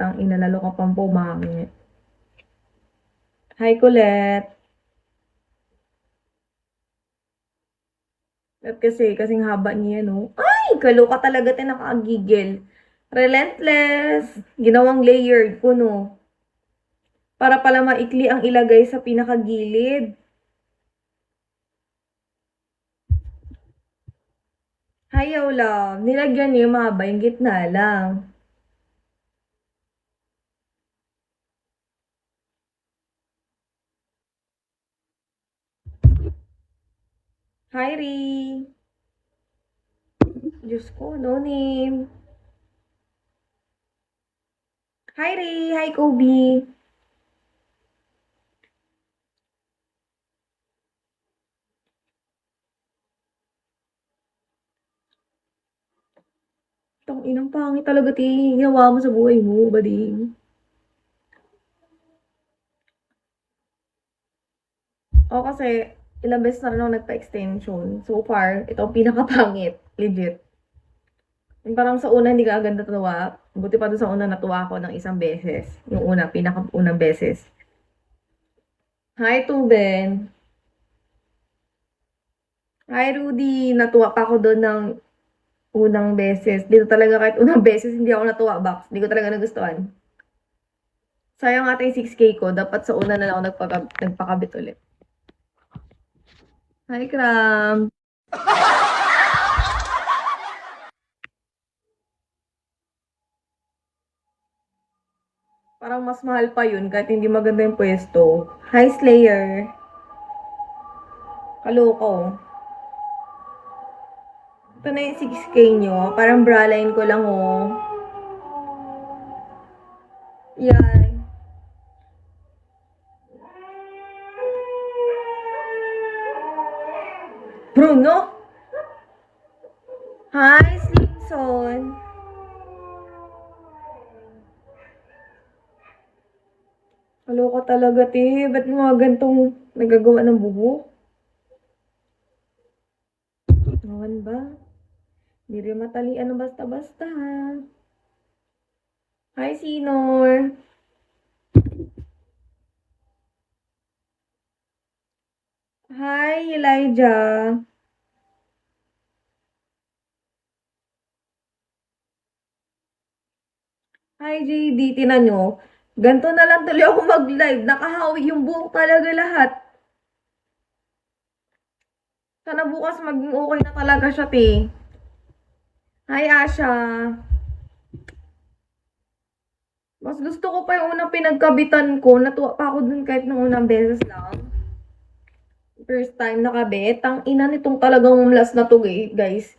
Ang inalalo ka pang pumangit. Hi, Colette. At kasing haba niya, no? Ay, kaloka talaga tayo nakakagigil. Relentless. Ginawang layered ko, no? Para pala maikli ang ilagay sa pinakagilid. Hayaw lang. Nilagyan niya yung mahaba, yung gitna lang. Hi, Ri. Diyos ko, no name. Hi, Ri. Hi, Kobe. Tang inang pangit talaga, ti. Ginawa mo sa buhay mo, bading. O kasi, ilang beses na rin ako nagpa-extension. So far, ito ang pinakapangit. Legit. Yung parang sa una hindi ka agad natuwa. Buti pa doon sa una natuwa ako ng isang beses. Yung una, pinaka-unang beses. Hi, Tuben. Hi, Rudy. Natuwa pa ako doon ng unang beses. Dito talaga kahit unang beses hindi ako natuwa, Box. Hindi ko talaga nagustuhan. Sayang ating 6K ko. Dapat sa una na lang ako nagpakabit ulit. Hi, Kram. Parang mas mahal pa yun kahit hindi maganda yung pwesto. Hi, Slayer. Kaloko. Ito na yung 6K nyo. Parang bra line ko lang, oh. Yan. Bruno? Hi, Slimson. Kaloka talaga, te. Ba't mga gantong nagagawa ng buhok? Naman ba? Hindi rin matalian ng basta-basta, ha? Hi, Sinor. Hi, Elijah. Hi, JD. Tinan nyo. Ganto na lang tuloy ako mag-live. Nakahawi yung buhok talaga lahat. Sana bukas maging okay na talaga siya, te. Hi, Asha. Mas gusto ko pa yung unang pinagkabitan ko. Natuwa pa ako dun kahit nung unang beses lang. First time nakabit. Ang ina nitong talagang last na to, guys.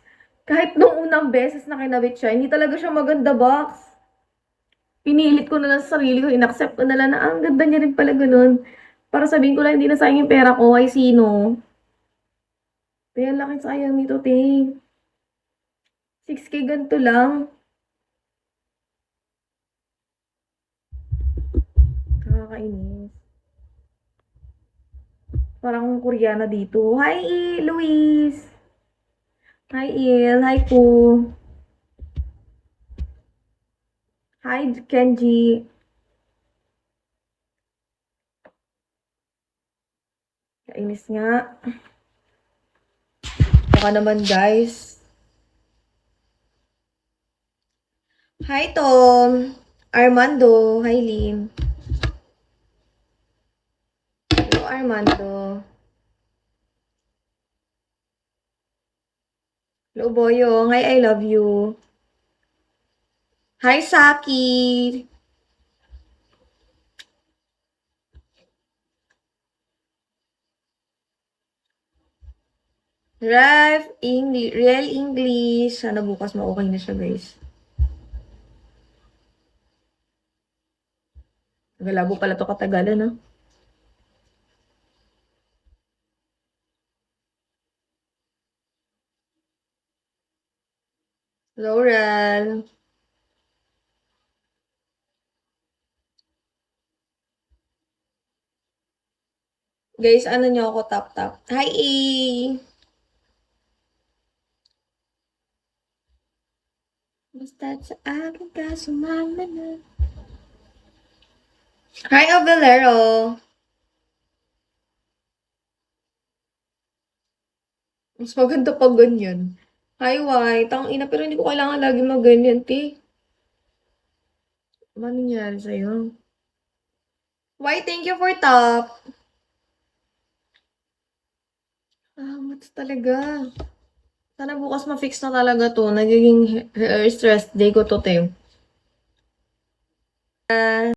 Kahit nung unang beses na kinabit siya, hindi talaga siya maganda, box. Pinilit ko na lang sa sarili ko. Inaccept ko na lang na ang ganda niya rin pala ganun. Para sabihin ko lang hindi na sayang yung pera ko. Ay, sino? Kaya laki sayang nito, te. 6K ganito lang. Nakakainis. Parang Koreana dito. Hi, Luis! Hi, Il. Hi, Ku. Hi, Kenji. Kainis nga. Baka naman, guys. Hi, Tom. Armando. Hi, Lim. Hello, Armando. Hello, Boyong. Hi, I love you. Hi, Saki. Real English. Sana bukas ma-okay na siya, guys. Galabo pala to katagalan, ha? Laurel. Guys, ano nyo ako tap-tap? Hi, E! Basta't sa akin ka sumama na. Hi, Avelero. Mas maganda pag ganyan. Hi, White. Ang ina, pero hindi ko kailangan lagi mag-ganyan, ti. Ano nangyari sa'yo? White, thank you for top. Mats talaga. Sana bukas ma-fix na talaga to. Nagiging hair stress day ko to, te.